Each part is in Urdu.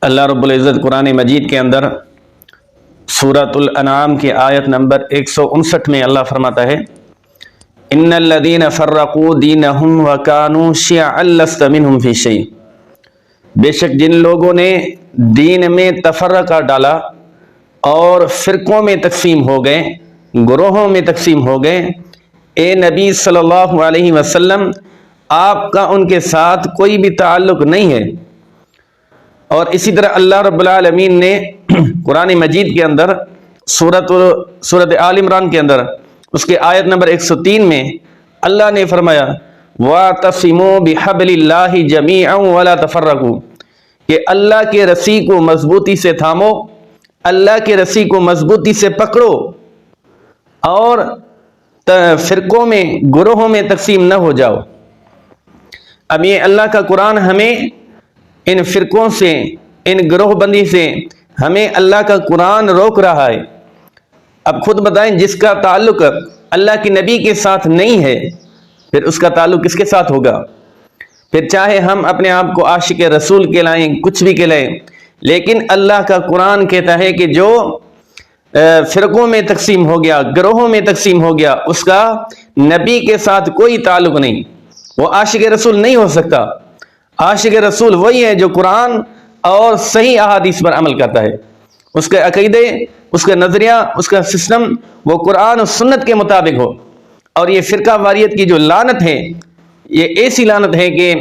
اللہ رب العزت قرآن مجید کے اندر سورۃ الانعام کی آیت نمبر 159 میں اللہ فرماتا ہے ان الذین فرقوا دینہم وکانوا شیعا لست منہم فی شیء، بے شک جن لوگوں نے دین میں تفرقہ ڈالا اور فرقوں میں تقسیم ہو گئے، گروہوں میں تقسیم ہو گئے، اے نبی صلی اللہ علیہ وسلم آپ کا ان کے ساتھ کوئی بھی تعلق نہیں ہے۔ اور اسی طرح اللہ رب العالمین نے قرآن مجید کے اندر سورۃ آل عمران کے اندر اس کے آیت نمبر 103 میں اللہ نے فرمایا وَاعْتَصِمُوا بِحَبْلِ اللَّهِ جَمِيعًا وَلَا تَفَرَّقُوا، کہ اللہ کے رسی کو مضبوطی سے تھامو، اللہ کے رسی کو مضبوطی سے پکڑو اور فرقوں میں گروہوں میں تقسیم نہ ہو جاؤ۔ اب یہ اللہ کا قرآن ہمیں ان فرقوں سے، ان گروہ بندی سے ہمیں اللہ کا قرآن روک رہا ہے۔ اب خود بتائیں، جس کا تعلق اللہ کے نبی کے ساتھ نہیں ہے پھر اس کا تعلق کس کے ساتھ ہوگا؟ پھر چاہے ہم اپنے آپ کو عاشق رسول کہلائیں، کچھ بھی کہلائیں، لیکن اللہ کا قرآن کہتا ہے کہ جو فرقوں میں تقسیم ہو گیا، گروہوں میں تقسیم ہو گیا، اس کا نبی کے ساتھ کوئی تعلق نہیں، وہ عاشق رسول نہیں ہو سکتا۔ عاشق رسول وہی ہے جو قرآن اور صحیح احادیث پر عمل کرتا ہے، اس کے عقیدے، اس کا نظریہ، اس کا سسٹم وہ قرآن و سنت کے مطابق ہو۔ اور یہ فرقہ واریت کی جو لعنت ہے، یہ ایسی لعنت ہے کہ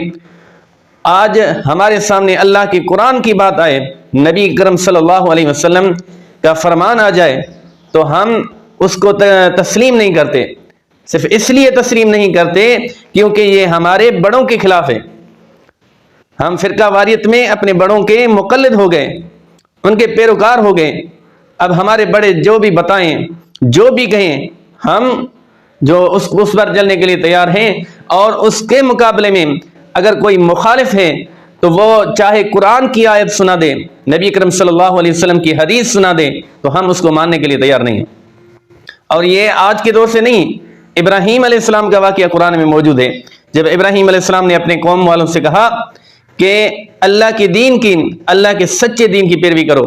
آج ہمارے سامنے اللہ کے قرآن کی بات آئے، نبی کرم صلی اللہ علیہ وسلم کا فرمان آ جائے تو ہم اس کو تسلیم نہیں کرتے۔ صرف اس لیے تسلیم نہیں کرتے کیونکہ یہ ہمارے بڑوں کے خلاف ہے۔ ہم فرقہ واریت میں اپنے بڑوں کے مقلد ہو گئے، ان کے پیروکار ہو گئے۔ اب ہمارے بڑے جو بھی بتائیں، جو بھی کہیں، ہم جو اس پر چلنے کے لیے تیار ہیں، اور اس کے مقابلے میں اگر کوئی مخالف ہے تو وہ چاہے قرآن کی آیت سنا دے، نبی کرم صلی اللہ علیہ وسلم کی حدیث سنا دے، تو ہم اس کو ماننے کے لیے تیار نہیں ہیں۔ اور یہ آج کے دور سے نہیں، ابراہیم علیہ السلام کا واقعہ قرآن میں موجود ہے۔ جب ابراہیم علیہ السلام نے اپنے قوم والوں سے کہا کہ اللہ کے دین کی، اللہ کے سچے دین کی پیروی کرو،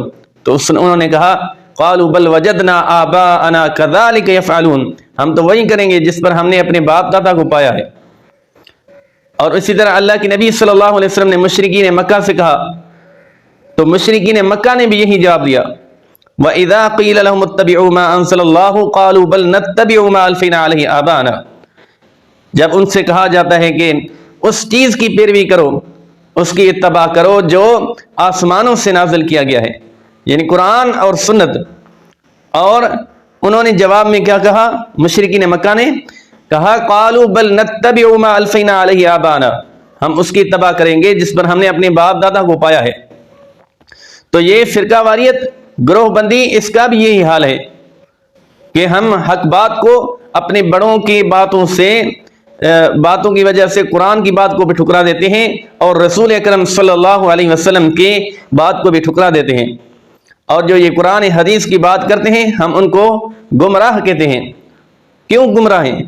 تو انہوں نے کہا قالوا بل وجدنا آباءنا كذلك يفعلون، ہم تو وہی کریں گے جس پر ہم نے اپنے باپ دادا کو پایا ہے۔ اور اسی طرح اللہ کے نبی صلی اللہ علیہ وسلم نے مشرکین مکہ سے کہا تو مشرکین مکہ نے بھی یہی جواب دیا وَإِذَا قِيلَ لَهُمُ اتَّبِعُوا مَا أَنزَلَ اللَّهُ قَالُوا بَلْ نَتَّبِعُ مَا أَلْفَيْنَا عَلَيْهِ آبَاءَنَا، جب ان سے کہا جاتا ہے کہ اس چیز کی پیروی کرو، اس کی اتباع کرو جو آسمانوں سے نازل کیا گیا ہے، یعنی قرآن اور سنت۔ اور انہوں نے جواب میں کیا کہا؟ مشرکین مکہ نے کہا قالوا بل نتبع ما الفینا علیہ آبانا، ہم اس کی اتباع کریں گے جس پر ہم نے اپنے باپ دادا کو پایا ہے۔ تو یہ فرقہ واریت، گروہ بندی، اس کا بھی یہی حال ہے کہ ہم حق بات کو اپنے بڑوں کی باتوں کی وجہ سے قرآن کی بات کو بھی ٹھکرا دیتے ہیں اور رسول اکرم صلی اللہ علیہ وسلم کی بات کو بھی ٹھکرا دیتے ہیں۔ اور جو یہ قرآن حدیث کی بات کرتے ہیں ہم ان کو گمراہ کہتے ہیں۔ کیوں گمراہ ہیں؟